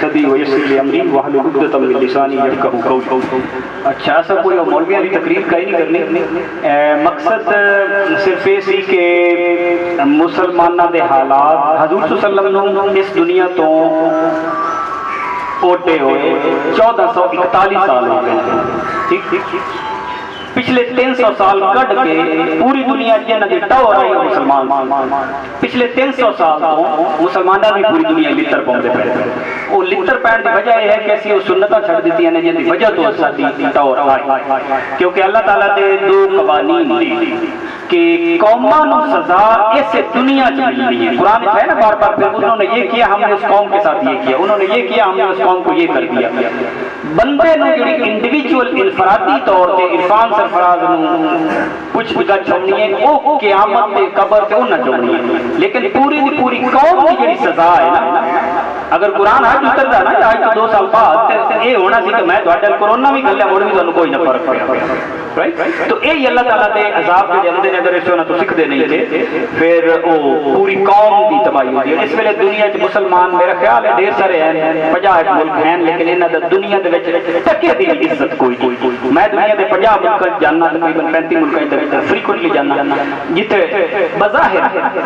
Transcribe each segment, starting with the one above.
صدری ویسر لی امری واحلل عقدۃ من لسانی یفقہوا قولی۔ اچھا ایسا کوئی مولوی والی تقریر کا ہی نہیں کرنی، مقصد صرف یہ سی کہ مسلمانوں دے حالات حضور صلی اللہ علیہ وسلم اس دنیا تو اوٹے ہوئے 1441 سال ہو گئے، ٹھیک پچھلے 300 سال کٹ کے پوری دنیا جنہ دی ٹور آئی ہو مسلمان، پچھلے 300 سال تو مسلمانوں کی پوری دنیا لتر پاؤں دے پہ وہ لتر پہن کی وجہ یہ ہے کہ اسی وہ سنتاں چھڑ دیتی ہیں جن کی وجہ تو ساری ٹور آئی، کیونکہ اللہ تعالیٰ دے دو قوانین نے کہ قوموں نو سزا اس دنیا چ ملنی ہے۔ قرآن ہے نا بار بار، پھر انہوں نے یہ کیا ہم نے اس قوم کے ساتھ یہ کیا، انہوں نے یہ کیا ہم نے اس قوم کو یہ کر دیا۔ بندے نو جڑی انڈیویجول انفرادی طور تے عرفان سرفراز نو کچھ گچ ہونی ہے وہ قیامت تے قبر تے انہاں چونی ہے، لیکن پوری دی پوری قوم کی جڑی سزا ہے نا، اگر قرآن آج اتردا نا آج تو 2 سال بعد یہ ہونا سی کہ میں تہاڈے کرونا بھی گلیا مڑ بھی تانوں کوئی نہ فرق پیا، تو یہ اللہ تعالیٰ دے عذاب کے اندر اگر اس تو سکھتے نہیں تھے پھر وہ پوری قوم کی تباہی ہوتی ہے۔ اس ویلے دنیا چ مسلمان میرا خیال ہے ڈھیر سارے ہیں، 50 ملک ہیں، لیکن انہاں دا دنیا دے وچ ٹکے دی عزت کوئی نہیں۔ میں دنیا دے 50 ملک جاننا، تقریباً 35 ملک دے فریکوئنٹلی جاننا، جتے بظاہر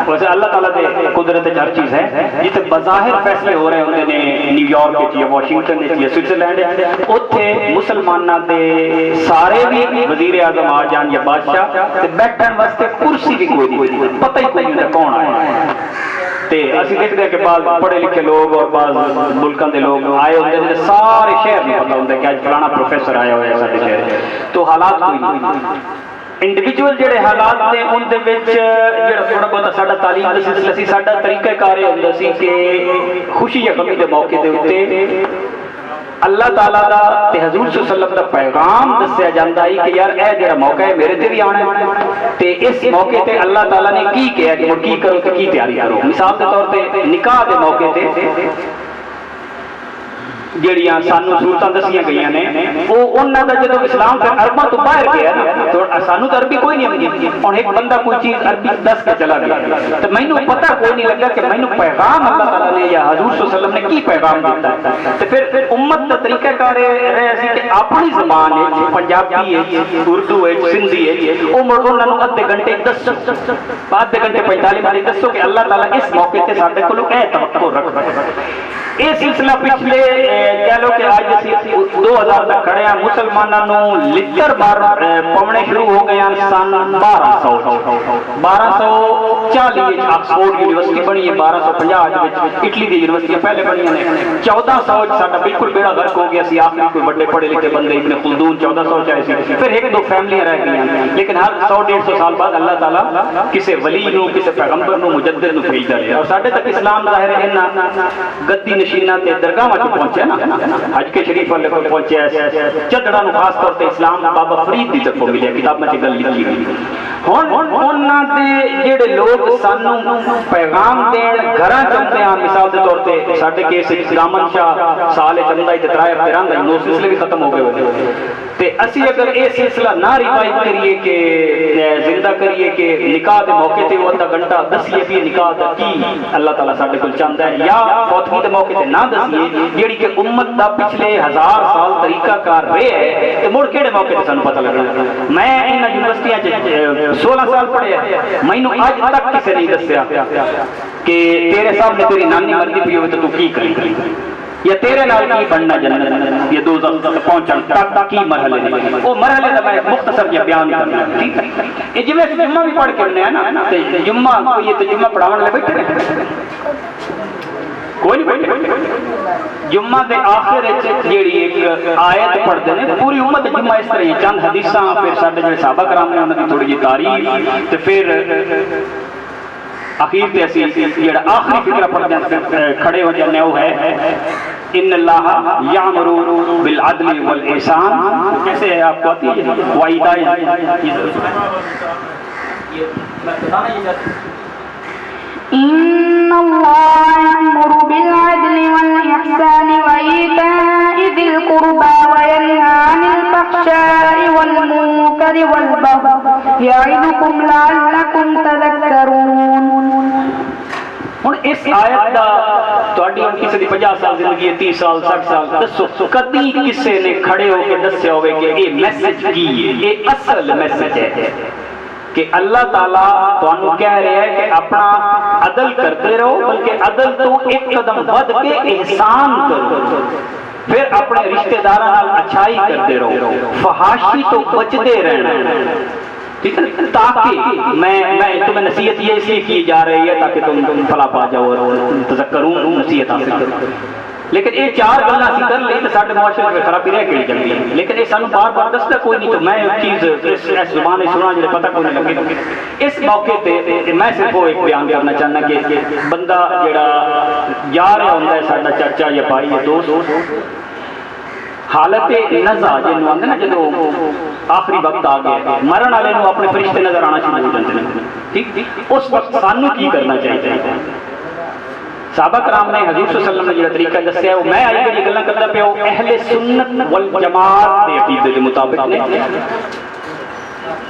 ویسے اللہ تعالیٰ دے قدرت ہر چیز ہے، جتے بظاہر فیصلے ہو رہے ہوندے نے نیو یارک یا واشنگٹن یا سوئٹزرلینڈ، اوتھے مسلماناں دے سارے بھی وزیر اعظم آ جان یا بادشاہ تے بیٹھن واسطے کرسی بھی کوئی نہیں، پتہ ہی کوئی نہیں کون آیا۔ تے اسی دیکھتے ہیں کہ بعض پڑھے لکھے لوگ اور بعض ملکوں کے لوگ آئے ہوتے ہیں، سارے شہر میں پتہ ہوتا ہے کہ آج فلانا پروفیسر آیا ہوا ہے سارے شہر، تو حالات کوئی نہیں۔ انڈیویجول جڑے حالات نے ان دے وچ جڑا تھوڑا بہت ساڈا تعلیم دا سلسلہ سی، ساڈا طریقہ کار یہ ہوندا سی کہ خوشی یا غمی دے موقع دے اوتے اللہ تعالیٰ دا تے حضور صلی اللہ علیہ وسلم دا پیغام دسیا جاندا ہے کہ یار اے جڑا موقع ہے میرے تے بھی آنا ہے، تے اس موقع تے اللہ تعالیٰ نے کی کہا کہ کی کرو تے کی تیاری کرو۔ مثال کے طور تے نکاح دے موقع تے جڑیاں سانو صورتاں دسیاں گئیاں نے وہ انہاں دا جدوں اسلام پھر عرباں تو باہر گیا نا، تو سانو تو عربی کوئی نہیں آتی، ہن ایک بندہ کوئی چیز عربی دس کے چلا گیا تو مینوں پتہ کوئی نہیں لگا کہ مینوں پیغام اللہ تعالیٰ نے یا حضور صلی اللہ علیہ وسلم نے کی پیغام دیتا ہے۔ تو پھر امت دا طریقہ کار رہے سی کہ اپنی زبان ہے، پنجابی ہے، اردو ہے، سندھی ہے، وہ مڑ انہاں نوں ادھے گھنٹے دسو، آدھے گھنٹے 45 منٹ دسو کہ اللہ تعالیٰ اس موقع تے ساڈے کولوں اے توقع رکھدا ہے۔ یہ سلسلہ پچھلے کہہ لو کہ آج اسی 2000 تک کھڑے ہیں، مسلمانوں لتر بار پونے شروع ہو گئے ہیں سن 1240 آکسفورڈ یونیورسٹی بنی ہے، 1250 اٹلی دی یونیورسٹیاں پہلے بنی ہیں، 1400 ساڈا بالکل بیڑا غرق ہو گیا سی، آخری کوئی بڑے پڑھے لکھے بندے ابن خلدون 1400 چاہے سی، پھر ایک دو فیملیاں رہ گئی ہیں، لیکن ہر 100-150 سال بعد اللہ تعالیٰ کسی ولی نو کسی پیغمبر نو مجدد نو بھیجدا رہیا، اور ساڈے تک اسلام ظاہر ہے انہاں گدی نشیناں تے درگاہ وچ پہنچے نا، حج کے شریف والے کو پہنچے چدڑا نو خاص طور تے اسلام بابا فرید دی طرفوں ملیا، کتاب میں گل لکھی ہوئی۔ ہن انہاں دے جڑے لوگ سانو پیغام دین گھراں چمتے ہیں، مثال دے طور تے ساڈے کیس رامن شاہ سال چمدا ہی تے 3 ہفتے رہندا ہی، 9 سلسلے بھی ختم ہو گئے ہوئے، تے اسی اگر یہ سلسلہ نہ ریوائو کریے کہ زندہ کریے کہ نکاح دے موقع تے وہ ادھا گھنٹہ دسیے بھی نکاح دا کی اللہ تعالیٰ ساڈے کول چاہندا ہے، یا فوتگی دے موقع تے نہ دسیے جیڑی کہ امت دا پچھلے 1000 سال طریقہ کار رہے ہے، تے مڑ کیڑے موقع تے سانوں پتہ لگنا۔ میں انہاں یونیورسٹیاں چ 16 سال پڑھیا، مینوں اج تک کسے نہیں دسیا کہ تیرے سامنے تیری نانی مرضی پئی ہوئے تے تو کی کریں، یا تیرے نال کی بننا جنت یا دوزخ تک پہنچن تک کی مرحلے نے، وہ مرحلے دا میں مختصر جہا بیان کرنا، ٹھیک ہے؟ یہ جویں جمعہ بھی پڑھ کے آنے ہیں نا، تے جمعہ کوئی تے جمعہ پڑھاون والے بیٹھے کوئی نہیں بیٹھے، جمعہ دے آخر جیڑی ایک آیت پڑھتے ہیں پوری امت جمعہ اس طرح چند حدیثاں، پھر ساڈے جڑے صحابہ کرام نے انہاں دی تھوڑی جی تاریخ، تے پھر اخیر تے اسی جڑا آخری فقرہ پڑھتے ہیں کھڑے ہو جانے وہ ہے ان اللہ یامر بالعدل والاحسان، کیسے ہے آپ کو آتی ہے وایتاء إن الله يأمر بالعدل والإحسان وإيتاء ذي القربى وينهى عن الفحشاء والمنكر والبغي يعظكم لعلكم تذكرون۔ ہن اس آیت دا تہاڈی ہن کسی دی 50 سال زندگی ہے 30 سال 60 سال دسو کدی کسے نے کھڑے ہو کے دسیا ہوئے کہ یہ میسج کی ہے یہ اصل میسج ہے کہ اللہ تعالیٰ تانوں کہہ رہا ہے کہ اپنا عدل کرتے رہو بلکہ عدل تو ایک قدم بڑھ کے احسان کرو پھر اپنے رشتہ داراں نال اچھائی کرتے رہو فحاشی تو بچتے رہنا ٹھیک ہے تاکہ میں تمہیں نصیحت یہ اس لیے کی جا رہی ہے تاکہ تم فلاح پا جاؤ اور تذکروں نصیحت حاصل کرو لیکن یہ چار گلاں اسی کر لیں تو سارے معاشرے میں خرابی رہ کے جاتی ہے لیکن یہ سانوں بار بار دستا کوئی نہیں تو میں ایک چیز اس زبان سنا جڑے پتہ کوئی نہیں لگے اس موقع تے میں صرف وہ ایک بیان کرنا چاہنا کہ بندہ جڑا جا رہا ہوندا ہے ساڈا چاچا یا بھائی یا دوست حالت نزا جنوں آندے نا جدوں آخری وقت آ گیا مرن والے نوں اپنے فرشتے نظر آنا شروع ہو جاندے ہیں ٹھیک اس وقت سانوں کی کرنا چاہیے صحابہ کرام نے حضور صلی اللہ علیہ وسلم نے جو طریقہ دسیا ہے وہ میں آئی بڑی گلاں کردا پیا اہل سنت والجماعت دے عقیدے کے مطابق نے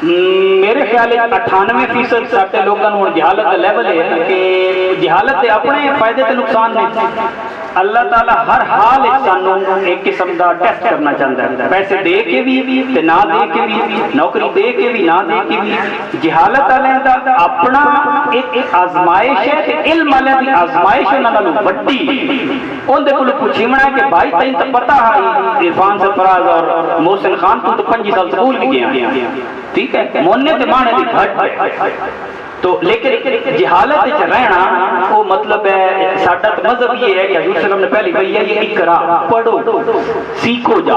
میرے خیال ہے 98% ساڈے لوگوں کو جہالت کا لیول ہے کہ جہالت کے اپنے فائدے تے نقصان نہیں اللہ تعالیٰ ہر حال سانوں ایک قسم کا ٹیسٹ کرنا چاہتا ہے پیسے دے کے بھی تے نہ دے کے بھی نوکری دے کے بھی نہ دے کے بھی جہالت والوں کا اپنا ایک آزمائش ہے تے علم والوں کی آزمائش انہاں نالوں وڈی اون دے کول پوچھیمنا ہے کہ بھائی تین تو پتہ ہے عرفان سرفراز اور محسن خان تو 5 سال سکول بھی گیا ٹھیک ہے مونے تے مانے دی گھٹ تو لیکن جہالت وچ رہنا وہ مطلب ہے ساڈا مذہب یہ ہے کہ حضور صلی اللہ علیہ وسلم نے پہلی کہی ہے یہ اقرا پڑھو سیکھو جا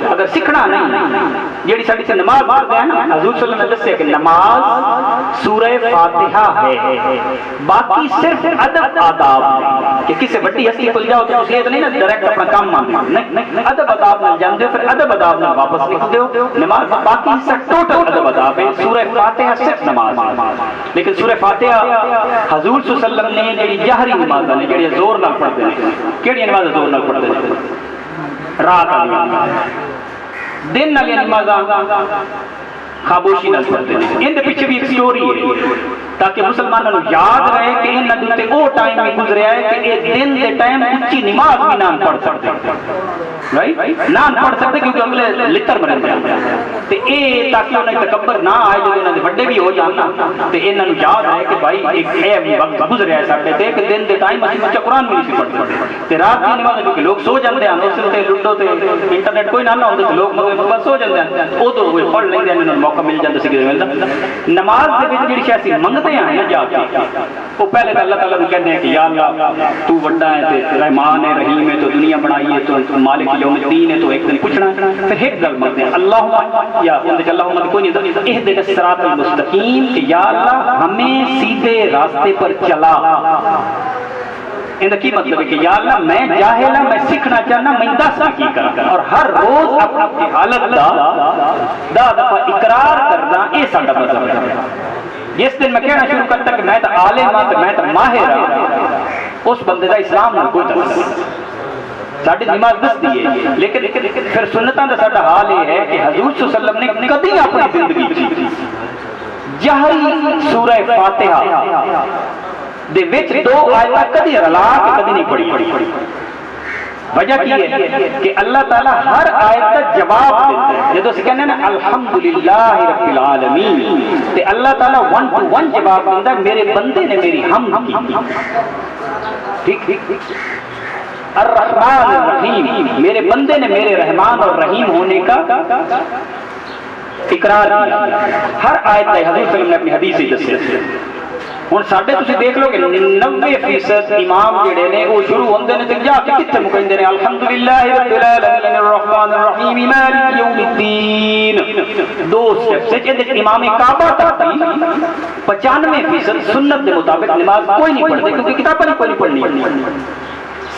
اگر سیکھنا نہیں جیڑی ساڈی سے نماز پڑھتے ہیں نا حضور صلی اللہ علیہ وسلم نے دسیا کہ نماز سورہ فاتحہ ہے باقی صرف ادب آداب کہ کسی بڑی ہستی کو جاؤ تو یہ نہیں نا ڈائریکٹ اپنا کام ماننا نہیں ادب آداب نال جاندے ہو پھر ادب آداب نال واپس نکلتے ہو نماز باقی سب ٹوٹل ادب آداب ہے سورہ فاتحہ صرف نماز لیکن سورہ فاتحہ حضور صلی اللہ علیہ وسلم نے جڑی جہری نماز نے جڑی زور نال پڑھتے ہیں کیڑی نماز زور نال پڑھتے ہیں رات والی دن والی نمازاں خاموشی نال پڑھتے ہیں ان دے پیچھے بھی ایک سٹوری ہے تاکہ مسلمانوں کو یاد رہے کہ ان دے او ٹائم میں گزریا ہے کہ یہ دن دے ٹائم اونچی نماز بھی نہ پڑھ سکتے رائٹ نہ پڑھ سکتے کیونکہ اگلے لتر مرن جاندے تے اے تاکہ انہیں تکبر نہ آئے جو انہاں دے بڑے بھی ہو جان تے انہاں نوں یاد رہے کہ بھائی ایک اے وقت گزریا ہے ساڈے تے کہ دن دے ٹائم اسی بچہ قرآن بھی نہیں پڑھتے تے رات دی نماز کیونکہ لوگ سو جاندے ہیں اس تے لڈو تے انٹرنیٹ کوئی نہ ہوندا تے لوگ بس سو جاندے ہیں اودوں ہوئے پڑھ لیندے ہیں انہاں نوں موقع مل جاندا سی کہ ملدا نماز دے وچ جڑی شے منگدے ہیں جا کے وہ پہلے تو اللہ تعالیٰ کو کہتے ہیں کہ یا اللہ تو بڑا ہے تے رحمان ہے رحیم ہے تو دنیا بنائی ہے تو مالک یوم الدین ہے تو ایک دن پوچھنا پھر ایک گل منگتے ہیں اللہم یا اللہم کوئی نہیں اہدنا الصراط المستقیم کہ یا اللہ ہمیں سیدھے راستے پر چلا ان کی مطلب ہے کہ یا اللہ میں جاہل ہوں میں سیکھنا چاہنا میں دس کی کرا اور ہر روز اپنی حالت دا دفعہ اقرار کرنا یہ ساڈا مذہب ہے جس دن میں کہنا شروع کرتا کہ میں تو عالم ہوں میں تو ماہر ہوں اس بندے دا اسلام نال کوئی تعلق نہیں ساڈی نماز دستی ہے لیکن پھر سنتاں دا ساڈا حال یہ ہے کہ حضور صلی اللہ علیہ وسلم نے کبھی اپنی زندگی جہری سورہ فاتحہ دے وچ دو آیات کبھی رلا کے کبھی نہیں پڑھی وجہ کی ہے کہ اللہ تعالیٰ ہر آیت کا جواب دیتا ہے جدو سے کہنے نا الحمدللہ رب العالمین تے اللہ تعالیٰ 1 to 1 جواب دیتا ہے میرے بندے نے میری حمد کی ٹھیک الرحمن الرحیم میرے بندے نے میرے رحمان اور رحیم ہونے کا اقرار کیا ہر آیت کا حضور صلی اللہ علیہ وسلم نے اپنی حدیث سے دسیا ہوں ساڈے تسی دیکھ لو کہ 90% امام جڑے نے وہ شروع ہوندے نے تے جا کے کتے مکیندے نے الحمدللہ رب العالمین الرحمن الرحیم مالک یوم الدین دو سٹیپ سے کہ امام کعبہ تک 95% سنت کے مطابق نماز کوئی نہیں پڑھتے کیونکہ کتابیں کوئی نہیں پڑھنی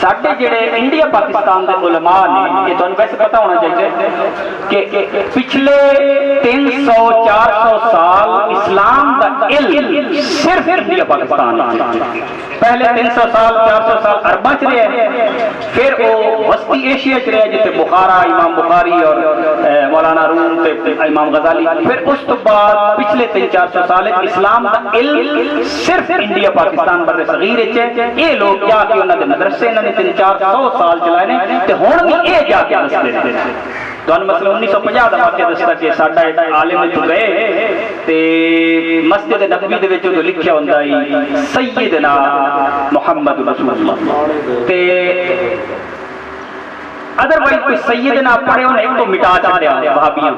ساڈے جڑے انڈیا پاکستان دے علماء نے یہ تانوں ویسے پتہ ہونا چاہیے کہ پچھلے 300-400 سال اسلام دا علم صرف انڈیا پاکستان میں پہلے 300 سال 400 سال عرباں چ رہے پھر وہ وسطی ایشیا چ رہے جتے بخارا امام بخاری اور مولانا روم تے امام غزالی. پھر اس تو بعد پچھلے 300-400 سال اسلام دا علم صرف انڈیا پاکستان بر صغیر وچ ہے. یہ لوگ جا کے انہاں دے مدرسے انہاں نے 300-400 سال چلائے نے تے ہن بھی یہ جا کے دسدے نے. تمہیں مثلا 1950 دا واقعہ دستا کہ ساڈا ایک عالم اتوں گئے تے مسجد نبوی دے وچ جو لکھیا ہوندا ہے سیدنا محمد رسول اللہ تے ادروائز کوئی سیدنا پڑھے انہیں ایک تو مٹا چاہیا وہابیاں.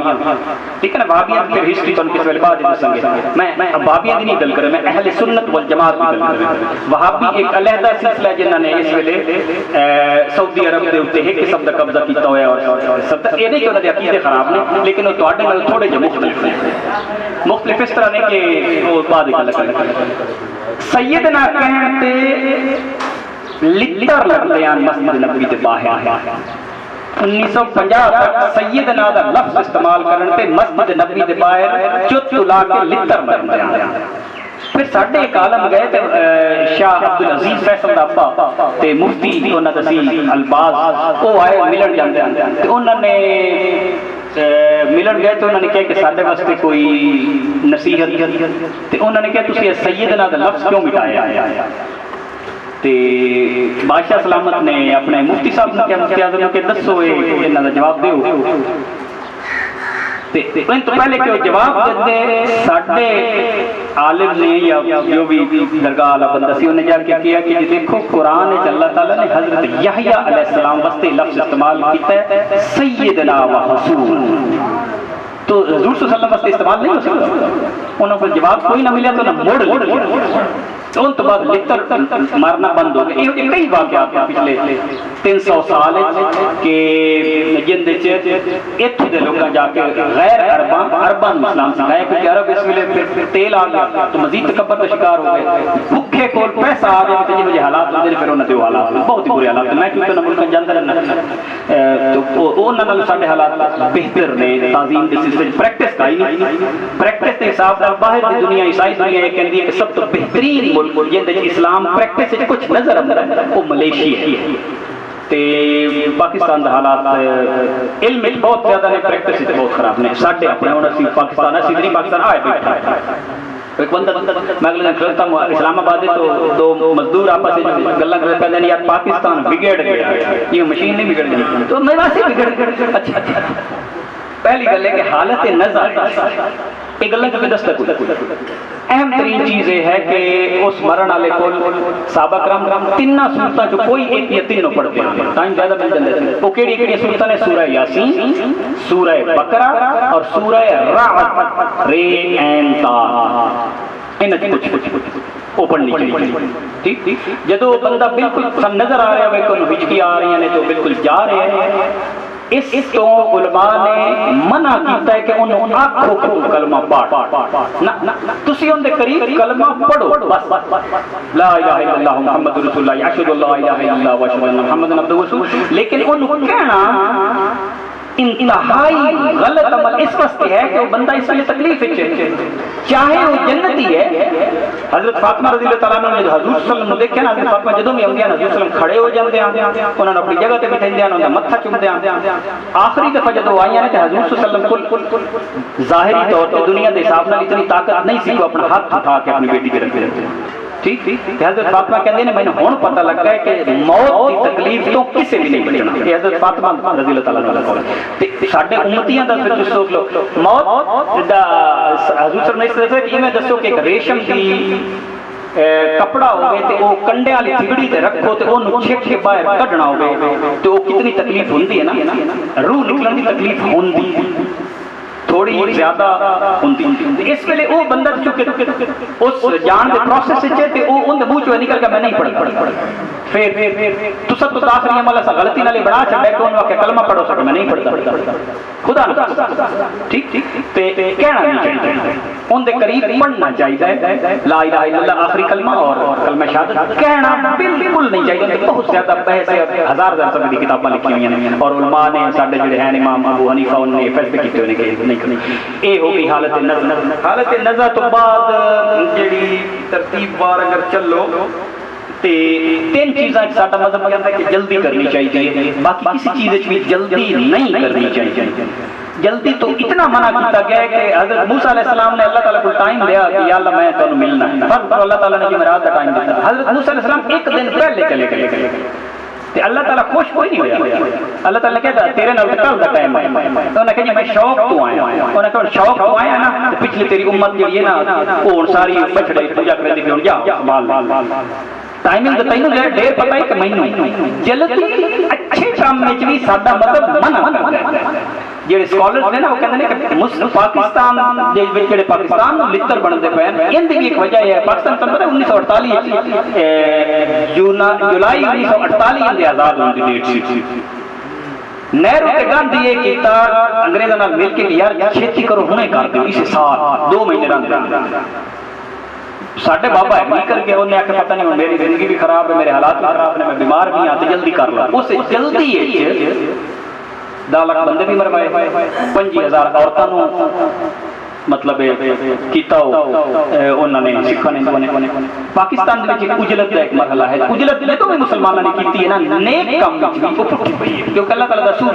ٹھیک ہے نا, وہابیاں پھر ہسٹری تو ان کس ویلے بعد دسیں گے. میں وہابیاں دی نہیں گل کرے, میں اہل سنت والجماعت کی گل کرے. وہابی ایک علیحدہ سلسلہ ہے جنہاں نے اس ویلے سعودی عرب دے اوتے ایک قسم دا قبضہ کیتا ہوا ہے. اور سب یہ نہیں کہ انہاں دے عقیدے خراب نے, لیکن وہ تواڈے نال تھوڑے جے مختلف ہیں. مختلف اس طرح نے کہ وہ بعد گل کرے. سیدنا کہن تے لتر لگتے ہیں مسجد نبوی دے باہر. 1950 تک سیدنا دا لفظ استعمال کرنے تے مسجد نبوی دے باہر چت لا کے لتر لگتے ہیں. پھر ساڈے ایک عالم گئے تے شاہ عبدالعزیز فیصل دا ابا تے مفتی انہاں دا سی الباز او آئے ملن جاندے تے انہاں نے ملن گئے تو انہوں نے کہا کہ ساڈے واسطے کوئی نصیحت تے انہوں نے کہا تسی سیدنا دا لفظ کیوں مٹایا. تے بادشاہ سلامت نے اپنے مفتی صاحب نے کیا مفتی اعظم کہ دسو انہاں دا جواب دیو. ان تو پہلے کہ جواب دیتے ساڈے عالم نے یا جو بھی درگاہ والا بندہ سی انہیں جا کے کیا کہ دیکھو قرآن وچ اللہ تعالیٰ نے حضرت یحییٰ علیہ السلام واسطے لفظ استعمال کیتا ہے سیدنا و حصول, تو حضور صلی اللہ علیہ وسلم واسطے استعمال نہیں ہو سکتا. انہوں کو جواب کوئی نہ ملیا تو نہ موڑ لیا. ان تو بعد لتر مارنا بند ہو گیا. یہ کئی واقعات ہیں پچھلے 300 سال کہ جن اتھے دے لوگاں جا کے غیر عربان اسلام سکھایا, کیونکہ عرب اس ویلے پھر تیل آ گیا تو مزید تکبر کا شکار ہو گئے. بھوکے کول پیسہ آ گیا تو جی حالات ہوتے ہیں, پھر انہوں نے حالات بہت ہی برے حالات. میں کیونکہ نہ ملک جانتا رہنا تو انہوں نے سارے حالات بہتر نے. تعظیم کے سلسلے پریکٹس کا ہی نہیں, پریکٹس کے حساب سے باہر کی دنیا عیسائی دنیا یہ کہتی ہے کہ سب تو بہترین ملک جن اسلام پریکٹس کچھ نظر آتا ہے وہ ملیشیا ہے. تے پاکستان دا حالات علم بہت زیادہ نے, پریکٹس بہت خراب نے. ساڈے اپنے ہن اسی پاکستان اسی نہیں پاکستان آئے بیٹھا ایک بندہ میں اگلے دن کھلتا ہوں اسلام آباد تو دو مزدور آپس میں گلاں کرتے ہیں یار پاکستان بگڑ گیا, یہ مشین نہیں بگڑ گئی تو میں واسطے بگڑ گیا. اچھا پہلی گل ہے کہ حالت نظر یہ گلیں کیونکہ دستک اہم ترین چیز یہ ہے کہ اس مرن والے کو صحابہ کرام تینوں سورتاں جو کوئی ایک یا تینوں پڑھتے ہیں ٹائم زیادہ مل جاندے ہیں. وہ کیڑی کیڑی سورتاں نے؟ سورہ یاسین, سورہ بقرہ اور سورہ رعد رے عین طا. انہاں کچھ وہ پڑھنی چاہیے. ٹھیک جدو بندہ بالکل نظر آ رہا ہے کہ انہوں ہچکی آ رہی ہیں تو بالکل جا رہے ہیں. اس تو علماء نے منع کیتا ہے کہ انہوں آنکھوں کو کلمہ پاٹ تسی ان دے قریب کلمہ پڑھو بس لا الہ الا اللہ محمد رسول اللہ اشہد اللہ الہ الا اللہ واشہد ان محمد عبدہ ورسولہ. لیکن انہوں کہنا انتہائی غلط عمل اس واسطے ہے کہ وہ بندہ اس لیے تکلیف ہے چاہے وہ جنتی ہے. حضرت فاطمہ رضی اللہ تعالیٰ عنہ نے حضور صلی اللہ علیہ وسلم نے دیکھا نا, حضرت فاطمہ جدوں بھی آندے ہیں حضور صلی اللہ علیہ وسلم کھڑے ہو جاندے ہیں, انہوں نے اپنی جگہ تے بیٹھے ہیں, انہوں نے متھا چومدے ہیں. آخری دفعہ جدوں آئیاں نے کہ حضور صلی اللہ علیہ وسلم کو ظاہری طور پہ دنیا دے حساب نال اتنی طاقت نہیں سی کہ اپنا ہاتھ اٹھا کے اپنی بیٹی پہ رکھ دیتے. ٹھیک حضرت فاطمہ کہندے نے میں نے ہن پتہ لگا ہے کہ موت کی تکلیف تو کسے بھی نہیں بچنا. یہ حضرت فاطمہ رضی اللہ تعالیٰ عنہ کا تے ساڈے امتیاں دا پھر سوچ لو موت دا حضور صلی اللہ علیہ وسلم کہ میں دسو کہ ایک ریشم دی کپڑا ہوگے تے وہ کنڈے والی تھگڑی تے رکھو تے اونوں چھک کے باہر کڈنا ہوگے تے وہ کتنی تکلیف ہوندی ہے نا, روح نکلن دی تکلیف ہوندی تھوڑی زیادہ ہوندی. اس ویلے وہ بندہ چونکہ اس جان دے پروسیس وچ تے وہ اون دے منہ چوں نکل کے میں نہیں پڑھا. پھر تساں تو آخری عمل ایسا غلطی نال بنا چھڈے کہ انہوں کہ کلمہ پڑھو سکو میں نہیں پڑھتا خدا نہ. ٹھیک تے کہنا نہیں چاہیے, ان دے قریب پڑھنا چاہیے لا الہ الا اللہ آخری کلمہ اور کلمہ شہادت کہنا بالکل نہیں چاہیے. بہت زیادہ بحث ہے, ہزار صفحے کی کتاباں لکھی ہوئی ہیں اور علماء نے ساڈے جڑے ہیں امام ابو حنیفہ انہوں نے فیصلے کیتے ہوئے کہ نہیں کرنی. یہ ہو گئی حالت نظر. حالت نظر تو بعد جڑی ترتیب وار اگر چلو تے تین چیزاں ساڈا مذہب کہتا ہے کہ جلدی کرنی چاہیے, باقی کسی چیز بھی جلدی نہیں کرنی چاہیے. جلدی تو اتنا منع کیا گیا ہے کہ حضرت موسیٰ علیہ السلام نے اللہ تعالیٰ کو ٹائم دیا کہ یا اللہ میں تمہیں ملنا ہے، فرض اللہ تعالیٰ نے جمعرات کا ٹائم دیا. حضرت موسیٰ علیہ السلام ایک دن پہلے چلے گئے تو اللہ تعالیٰ خوش کوئی نہیں ہوا. اللہ تعالیٰ نے کہا تیرے نال کل کا ٹائم ہے. تو انہوں نے کہا جی میں شوق تو آیا ہوں. انہوں نے کہا شوق تو آیا نا تو پچھلی تیری امت جڑی ہے نا وہ ساری بچڑے پوجا کر دی جا سنبھال. ٹائمنگ تو تینوں ڈیر پتہ ہے کہ مینوں جلدی اچھے کام میں بھی سادہ مطلب منع کرتا ہے. جڑے سکالرز نے نا وہ کہتے ہیں کہ پاکستان جڑے پاکستان نوں لتر بنتے پے ان دی ایک وجہ ہے پاکستان تو پتہ 1948 جولائی 1948 دے آزاد ہونے دی ڈیٹ سی. نہرو تے گاندھی یہ کیتا انگریزاں نال مل کے کہ یار چھیتی کرو ہنے کر دیو اس سال 2 مہینے رہندے. ساڈے بابا ہے نہیں کر کے انہیں آ کے پتہ نہیں میری زندگی بھی خراب ہے، میرے حالات بھی خراب نے، میں بیمار بھی ہاں تو جلدی کر لو. اس جلدی 10 لاکھ بندے بھی مروائے، 5000 عورتوں مطلب کیتا انہوں نے سکھاں نے. پاکستان دے وچ اجلت دا ایک مرحلہ ہے. اجلت جدوں بھی مسلمانوں نے کیتی ہے نا نیک کام وچ بھی وہ پٹھی پئی ہے کیونکہ اللہ تعالیٰ دا رسول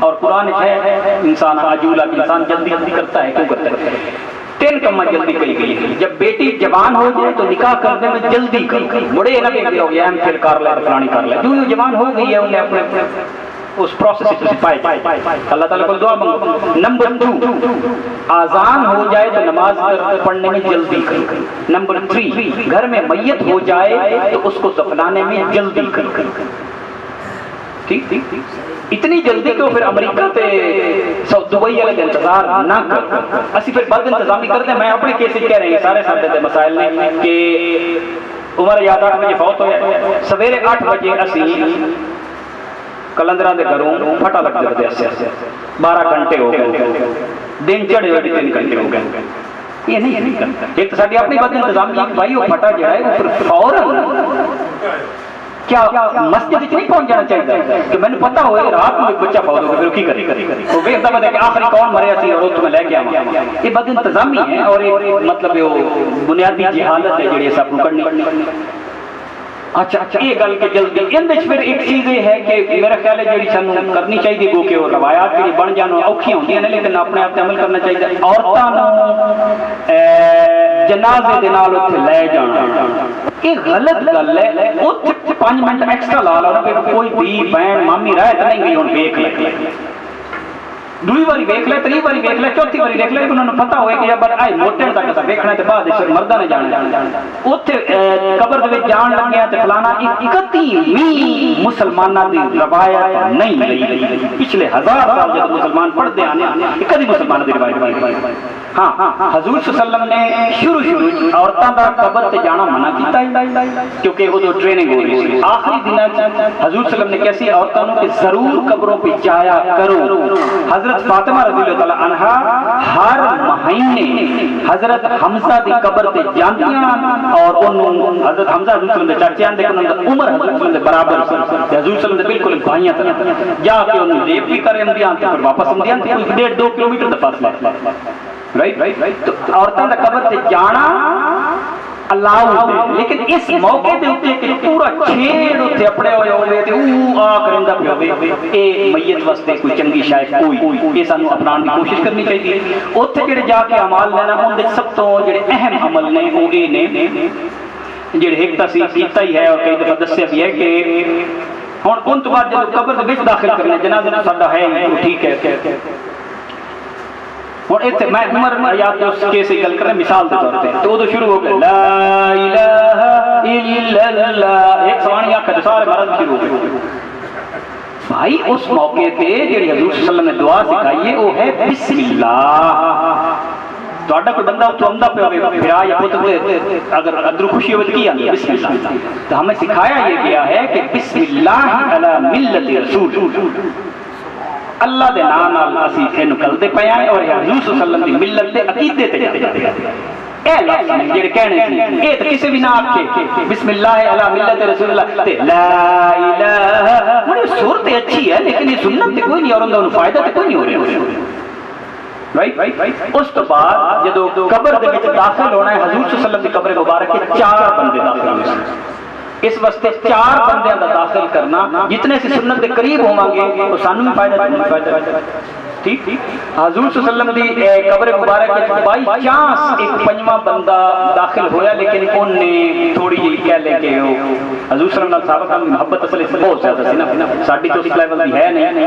اور قرآن ہے انسان عجولا انسان جلدی کرتا ہے. کیوں کرتا ہے؟ 3 کام جلدی کری گئی ہے. جب بیٹی جوان ہو جائے تو نکاح کرنے میں جلدی کرو. مڑے نہ دیکھتے ہو گیا ایم فل کر لے فلانی کر لے. جو جوان ہو گئی ہے انہیں اپنے اس پروسیس سے پائے جائے. اللہ تعالیٰ کو دعا مانگو. نمبر 2 آزان ہو جائے تو نماز پڑھنے میں جلدی کرو. نمبر 3 گھر میں میت ہو جائے تو اس کو دفنانے میں جلدی کرو. ٹھیک اتنی جلدی کہ پھر امریکہ تے دبئی والے انتظار نہ کر. اسی پھر بد انتظامی کرتے ہیں. میں اپنے کیس کہہ رہے ہیں سارے سارے تے مسائل نے کہ عمر یاد 8 بجے فوت ہویا. سویرے 8 بجے اسی کلندرا دے گھروں پھٹا لگ جاتے ہیں. 12 گھنٹے ہو گئے دن چڑھے ہوئے 3 گھنٹے ہو گئے. یہ نہیں کرتا. ایک تو ساری اپنی بد انتظامی کہ بھائی وہ پھٹا جو ہے وہ پھر فوراً کیا مسجد نہیں پہنچ جانا چاہیے کہ میں نے پتا ہوئے رات میں بچہ فوت ہو گیا پھر کی کرے وہ ویکھدا پتا کہ آخری کون مریا سی اور اس میں لے کے آواں. یہ بد انتظامی ہے اور یہ مطلب بنیادی جہالت ہے جڑی سب کو کرنی. اچھا یہ گل کہ جلدی ان پھر ایک چیز یہ ہے کہ میرا خیال ہے جڑی سانوں کرنی چاہیے گو کہ وہ روایات جڑی بن جان اوکھی ہوندیاں نے لیکن اپنے آپ تے عمل کرنا چاہیے. عورتاں نوں جنازے دے نال اوتھے لے جانا یہ غلط گل ہے. اوتھے 5 منٹ ایکسٹرا لا لو کہ کوئی دی بہن مامی رہ تے نہیں گئی ہن ویکھ لے. دوئی باری ویکھ لے 3 باری ویکھ لے 4تھی باری ویکھ لے. انہوں نے پتہ ہوئے کہ جب آئے موٹے تک اسا ویکھنا تے بعد اس مرداں نے جانا. اوتھے قبر دے وچ جان لگیا تے فلانا 31ویں مسلماناں دی روایت نہیں لئی. پچھلے 1000 سال جب مسلمان پڑھتے آنے کدی مسلمان دی روایت نہیں. ہاں حضور صلی اللہ علیہ وسلم نے شروع عورتاں دا قبر تے جانا منع کیتا ہے کیونکہ وہ ٹریننگ ہو رہی تھی. آخری دنوں حضور صلی اللہ علیہ وسلم نے کیسی عورتوں کہ ضرور قبروں پہ جایا کرو. حضرت فاطمہ رضی اللہ تعالی عنہا ہر مہینے حضرت حمزہ دی قبر تے جاندیاں اور انہوں حضرت حمزہ حضور صلی اللہ علیہ وسلم دے چاچے آندے انہاں دا عمر حضور صلی اللہ علیہ وسلم دے برابر سی. حضور صلی اللہ علیہ وسلم دے بالکل بھائیاں طرح جا کے انہوں ریپ بھی کرے اندیاں تے پھر واپس اندیاں تے کوئی 1.5-2 کلومیٹر دا فاصلہ. رائٹ تو عورتوں دا قبر تے جانا الاؤ ہے لیکن اس موقع دے اوتے کہ پورا چھیڑ اوتے اپنے ہوئے ہوئے تے او آ کرندا پیا ہوئے اے میت واسطے کوئی چنگی شاید کوئی یہ سانوں اپنان دی کوشش کرنی چاہیے. اوتھے جڑے جا کے اعمال لینا اون دے سب تو جڑے اہم عمل نے او اے نے جڑے ایک تاں کیتا ہی ہے اور کئی دفعہ دسیا بھی ہے کہ ہن ان تو بعد جب قبر دے وچ داخل کرنا جنازہ ساڈا ہے ٹھیک ہے. اور اتنے میں عمر یاد اس کیسے گل کریں مثال دے طور پہ تو وہ شروع ہو گئے لا الہ الا اللہ ایک سوانی آنکھ ہے سارے مرض شروع ہو گئے. بھائی اس موقع پہ جڑی حضور صلی اللہ علیہ وسلم نے دعا سکھائی ہے وہ ہے بسم اللہ. تو کوئی بندہ اتو آمدہ پہ ہوگا پھرا یا پتر اگر ادر خوشی ہوئی کی آنگی بسم اللہ. تو ہمیں سکھایا یہ گیا ہے کہ بسم اللہ علی ملت رسول اللہ دے نام نال اسی اے نکلتے پے ہیں اور حضور صلی اللہ علیہ وسلم دی ملت دے عقیدے تے جاتے ہیں. اے لفظ نے جڑے کہنے سی اے تے کسی بھی نہ آکھے بسم اللہ علی ملت رسول اللہ تے لا الہ وہ صورت اچھی ہے لیکن یہ سنت تے کوئی نہیں اور انہاں نوں فائدہ تے کوئی نہیں ہو رہا. رائٹ اس تو بعد جدو قبر دے وچ داخل ہونا ہے حضور صلی اللہ علیہ وسلم دی قبر مبارک کے 4 بندے داخل ہونے ہیں. اس واسطے 4 بندیاں دا داخل کرنا جتنے سے سنت دے قریب ہوں گے وہ سانوں بھی فائدہ ٹھیک حضور صلی اللہ علیہ وسلم دی قبر مبارک وچ بائی چانس ایک پنجواں بندہ داخل ہویا لیکن انہیں تھوڑی جی کہہ لے کہ حضور صلی اللہ علیہ وسلم صحابہ کی محبت اصل اس بہت زیادہ سی نا، ساڈی تو اس لیول دی ہے نہیں،